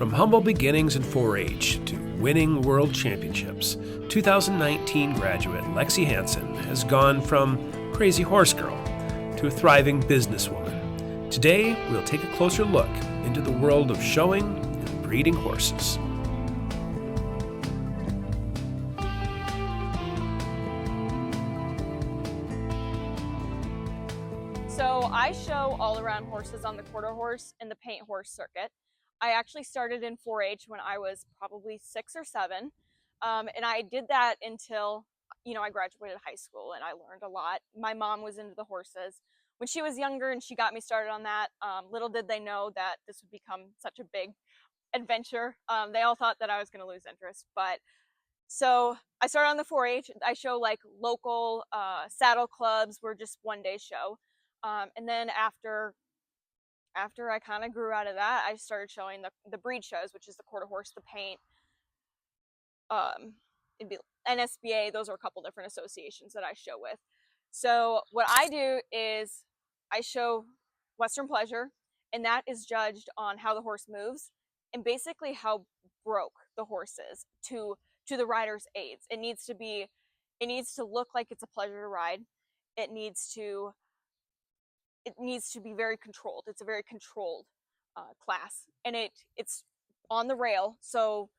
From humble beginnings in 4-H to winning world championships, 2019 graduate Lexi Hansen has gone from crazy horse girl to a thriving businesswoman. Today, we'll take a closer look into the world of showing and breeding horses. So I show all around horses on the quarter horse and the paint horse circuit. I actually started in 4-H when I was probably 6 or 7. And I did that until, I graduated high school and I learned a lot. My mom was into the horses when she was younger and she got me started on that. Little did they know that this would become such a big adventure. They all thought that I was going to lose interest, but so I started on the 4-H. I show like local saddle clubs. We're just one-day show. And then after I kind of grew out of that, I started showing the breed shows, which is the quarter horse, the paint, it'd be NSBA. Those are a couple different associations that I show with. So what I do is I show Western Pleasure, and that is judged on how the horse moves and basically how broke the horse is to the rider's aids. It needs to look like it's a pleasure to ride. It needs to be very controlled. It's a very controlled class, and it's on the rail. So,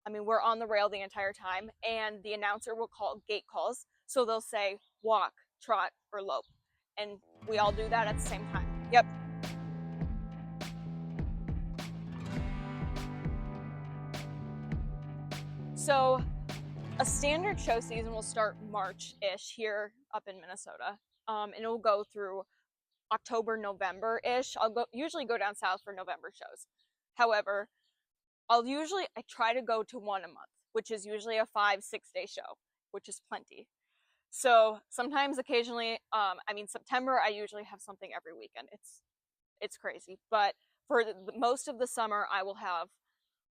we're on the rail the entire time, and the announcer will call gate calls. So they'll say walk, trot, or lope, and we all do that at the same time. Yep. So a standard show season will start March-ish here up in Minnesota, and it will go through October, November-ish. I'll usually go down south for November shows. However, I try to go to one a month, which is usually a 5-6 day show, which is plenty. So sometimes occasionally, September, I usually have something every weekend. It's crazy. But for most of the summer, I will have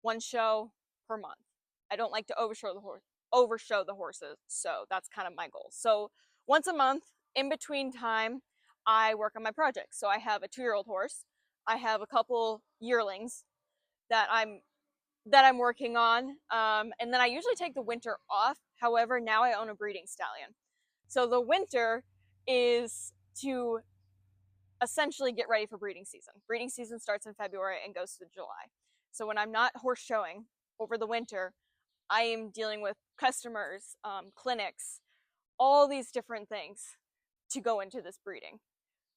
one show per month. I don't like to overshow the horses. So that's kind of my goal. So once a month, in between time, I work on my projects. So I have a 2-year-old horse. I have a couple yearlings that I'm working on. And then I usually take the winter off. However, now I own a breeding stallion. So the winter is to essentially get ready for breeding season. Breeding season starts in February and goes to July. So when I'm not horse showing over the winter, I am dealing with customers, clinics, all these different things to go into this breeding.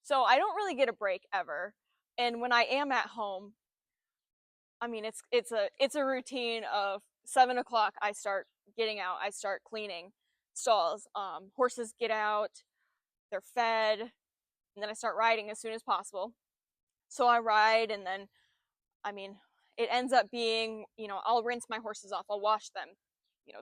So I don't really get a break ever. And when I am at home, it's a routine of 7 o'clock. I start getting out. I start cleaning stalls. Horses get out, they're fed, and then I start riding as soon as possible. So I ride, and then, it ends up being, I'll rinse my horses off. I'll wash them.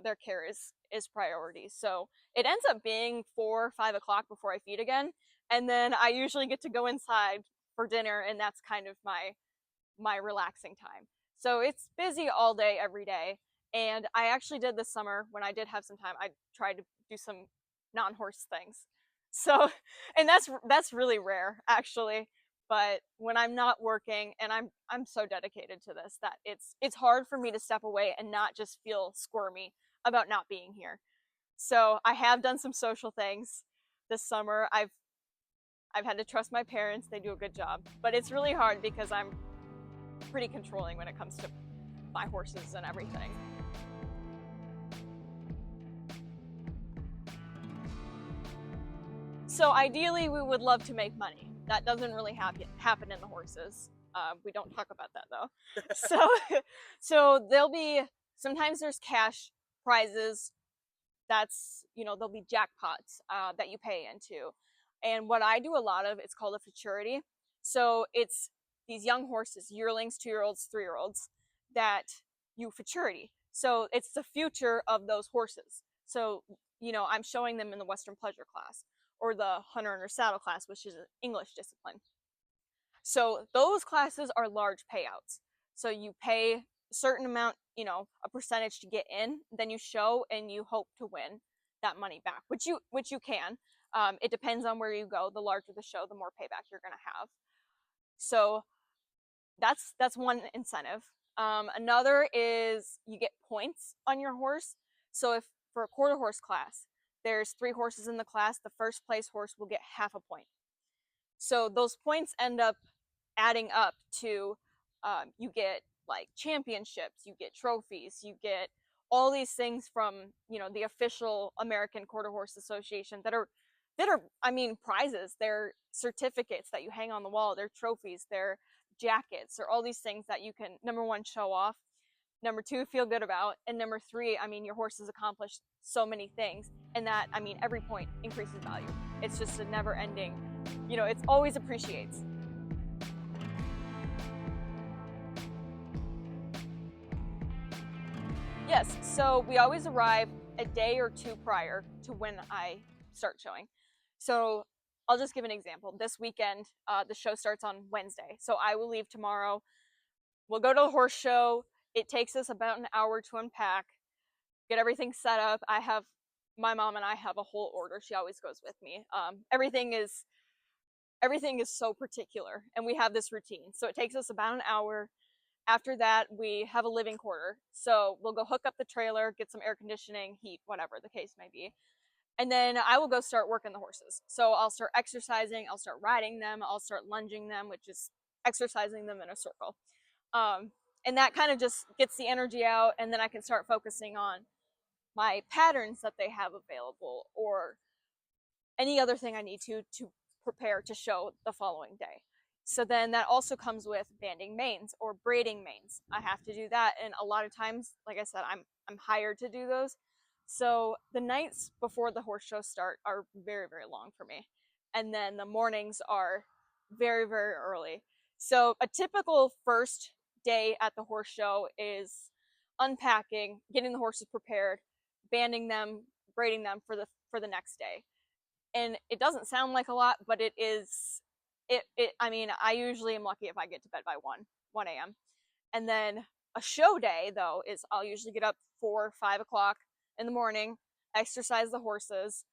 Their care is priority. So it ends up being 4 or 5 o'clock before I feed again. And then I usually get to go inside for dinner, and that's kind of my relaxing time. So it's busy all day, every day. And I actually did this summer, when I did have some time, I tried to do some non-horse things. So, and that's really rare, actually. But when I'm not working, and I'm so dedicated to this, that it's hard for me to step away and not just feel squirmy about not being here. So I have done some social things this summer. I've had to trust my parents. They do a good job. But it's really hard because I'm pretty controlling when it comes to my horses and everything. So ideally, we would love to make money. That doesn't really happen in the horses. We don't talk about that though. So sometimes there's cash prizes. There'll be jackpots that you pay into. And what I do a lot of, it's called a futurity. So it's these young horses, yearlings, 2-year-olds, 3-year-olds, that you futurity. So it's the future of those horses. So, I'm showing them in the Western Pleasure class or the Hunter under Saddle class, which is an English discipline. So those classes are large payouts. So you pay a certain amount, a percentage to get in, then you show and you hope to win that money back, which you can. It depends on where you go. The larger the show, the more payback you're going to have. So that's one incentive. Another is you get points on your horse. So if for a quarter horse class, there's 3 horses in the class, the first place horse will get half a point. So those points end up adding up to, you get like championships, you get trophies, you get all these things from, the official American Quarter Horse Association that are, I mean, prizes. They're certificates that you hang on the wall. They're trophies. They're jackets. They're all these things that you can, number one, show off. Number two, feel good about. And number three, I mean, your horse has accomplished so many things. And that, I mean, every point increases value. It's just a never ending, it's always appreciates. Yes, so we always arrive a day or two prior to when I start showing. So I'll just give an example. This weekend, the show starts on Wednesday. So I will leave tomorrow. We'll go to the horse show. It takes us about an hour to unpack, get everything set up. My mom and I have a whole order. She always goes with me. Everything is so particular, and we have this routine. So it takes us about an hour. After that, we have a living quarter. So we'll go hook up the trailer, get some air conditioning, heat, whatever the case may be. And then I will go start working the horses. So I'll start exercising, I'll start riding them, I'll start lunging them, which is exercising them in a circle. And that kind of just gets the energy out, and then I can start focusing on my patterns that they have available, or any other thing I need to prepare to show the following day. So then that also comes with banding manes or braiding manes. I have to do that, and a lot of times, like I said, I'm hired to do those. So the nights before the horse show start are very, very long for me. And then the mornings are very, very early. So a typical first day at the horse show is unpacking, getting the horses prepared, banding them, braiding them for the next day. And it doesn't sound like a lot, but it is. I mean, I usually am lucky if I get to bed by 1 a.m. And then a show day, though, is I'll usually get up 4 or 5 o'clock in the morning, exercise the horses.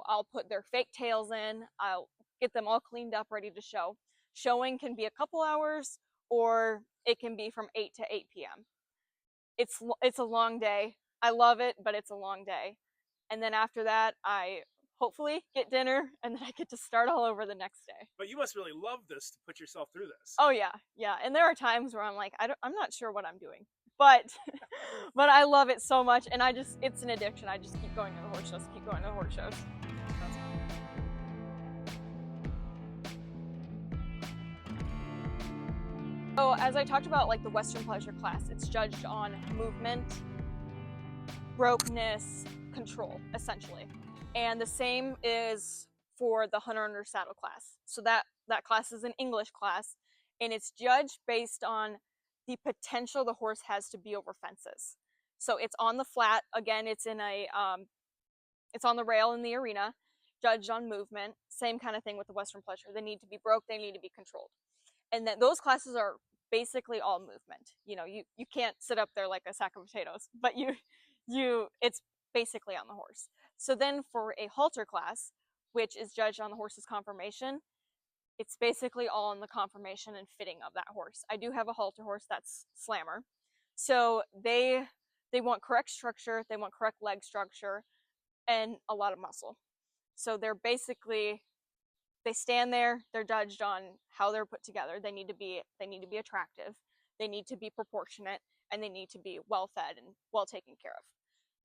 I'll put their fake tails in. I'll get them all cleaned up, ready to show. Showing can be a couple hours, or it can be from 8 to 8 p.m. It's a long day. I love it, but it's a long day. And then after that, I hopefully get dinner, and then I get to start all over the next day. But you must really love this, to put yourself through this. Oh yeah. And there are times where I'm like, I'm not sure what I'm doing, but but I love it so much, and it's an addiction. I just keep going to the horse shows, So as I talked about, like the Western pleasure class, it's judged on movement, brokenness, control, essentially. And the same is for the hunter under saddle class. So that class is an English class, and it's judged based on the potential the horse has to be over fences. So it's on the flat. Again, it's on the rail in the arena, judged on movement. Same kind of thing with the Western pleasure. They need to be broke. They need to be controlled. And then those classes are basically all movement. You can't sit up there like a sack of potatoes, but it's basically on the horse. So then for a halter class, which is judged on the horse's conformation, it's basically all on the conformation and fitting of that horse. I do have a halter horse that's slammer. So they want correct structure, they want correct leg structure, and a lot of muscle. So they stand there, they're judged on how they're put together. They need to be attractive, they need to be proportionate, and they need to be well fed and well taken care of.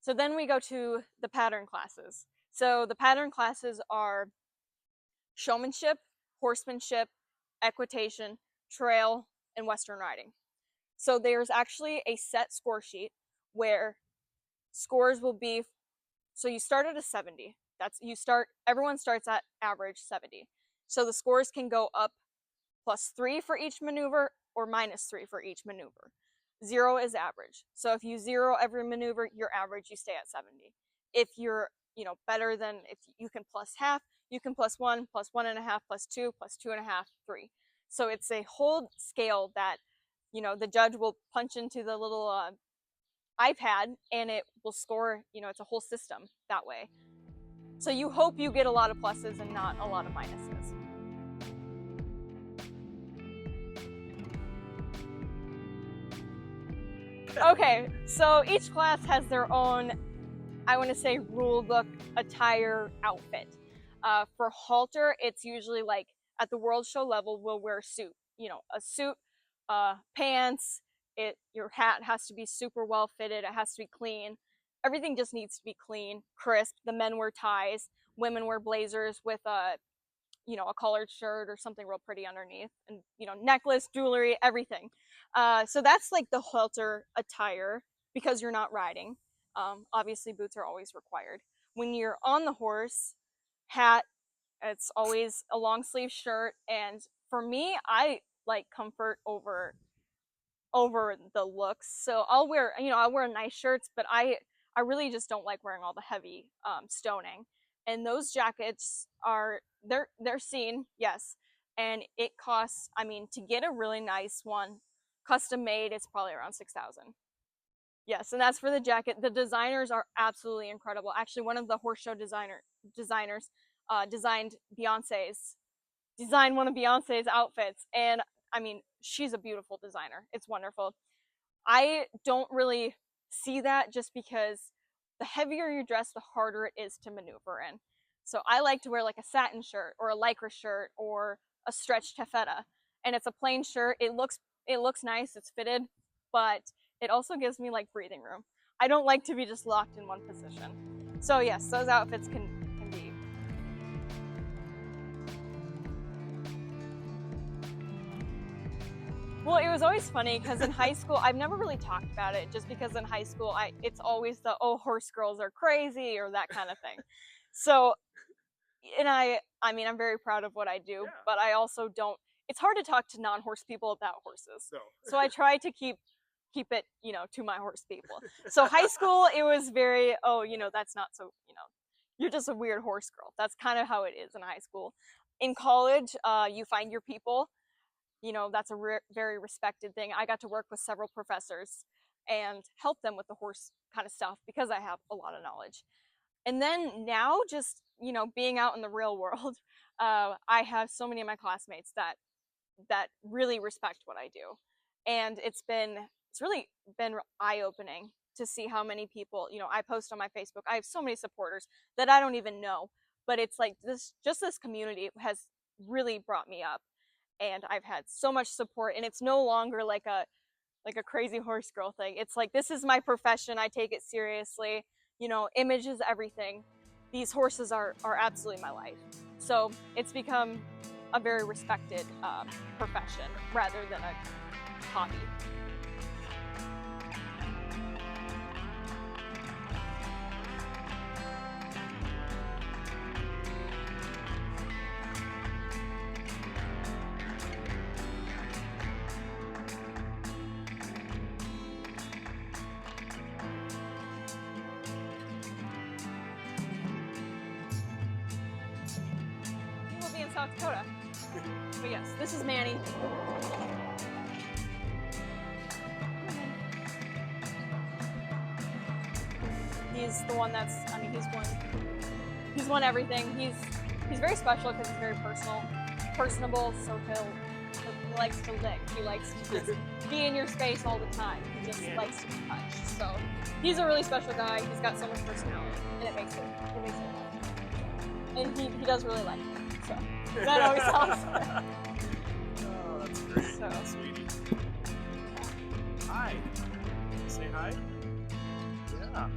So then we go to the pattern classes. So the pattern classes are showmanship, horsemanship, equitation, trail, and Western riding. So there's actually a set score sheet where scores will be, so you start at a 70. Everyone starts at average 70. So the scores can go up +3 for each maneuver or -3 for each maneuver. 0 is average. So if you 0 every maneuver, you're average, you stay at 70. If you're, better than, if you can +1/2, you can +1, +1.5, +2, +2.5, 3. So it's a whole scale that, the judge will punch into the little iPad, and it will score, it's a whole system that way. So you hope you get a lot of pluses and not a lot of minuses. Okay, so each class has their own, I want to say, rule book attire outfit. For halter, it's usually like at the world show level, we'll wear a suit. You know, a suit, pants. Your hat has to be super well fitted. It has to be clean. Everything just needs to be clean, crisp. The men wear ties. Women wear blazers with a collared shirt or something real pretty underneath, and necklace, jewelry, everything. So that's like the halter attire because you're not riding. Obviously, boots are always required. When you're on the horse, hat, it's always a long sleeve shirt. And for me, I like comfort over the looks. So I'll wear nice shirts, but I really just don't like wearing all the heavy stoning. And those jackets they're seen, yes. And it costs, I mean, to get a really nice one, custom made, it's probably around 6,000. Yes, and that's for the jacket. The designers are absolutely incredible. Actually, one of the horse show designers designed one of Beyonce's outfits, and I mean, she's a beautiful designer. It's wonderful. I don't really see that just because the heavier you dress, the harder it is to maneuver in. So I like to wear like a satin shirt or a lycra shirt or a stretch taffeta, and it's a plain shirt. It looks nice. It's fitted, but it also gives me like breathing room. I don't like to be just locked in one position. So yes, those outfits can be. Well, it was always funny because in high school, I've never really talked about it just because in high school, it's always the, oh, horse girls are crazy or that kind of thing. So, and I mean, I'm very proud of what I do, Yeah. but I also don't, it's hard to talk to non-horse people about horses. No. So I try to keep it, to my horse people. So high school, it was very, oh, that's not so, you're just a weird horse girl. That's kind of how it is in high school. In college, you find your people. That's a very respected thing. I got to work with several professors and help them with the horse kind of stuff because I have a lot of knowledge. And then now, just being out in the real world, I have so many of my classmates that really respect what I do, and it's really been eye-opening to see how many people, I post on my Facebook. I have so many supporters that I don't even know, but it's like this community has really brought me up. And I've had so much support, and it's no longer like a crazy horse girl thing. It's like, this is my profession. I take it seriously. Image is everything. These horses are absolutely my life. So it's become a very respected profession rather than a hobby. We'll be in South Dakota. But yes, this is Manny. He's the one he's won everything. He's very special because he's very personable, so he likes to lick. He likes to just be in your space all the time. He just likes to be touched. So he's a really special guy. He's got so much personality, and it makes it fun. And he does really like me. So that always helps. Oh, that's great. So. Sweetie. Hi. Say hi. Yeah.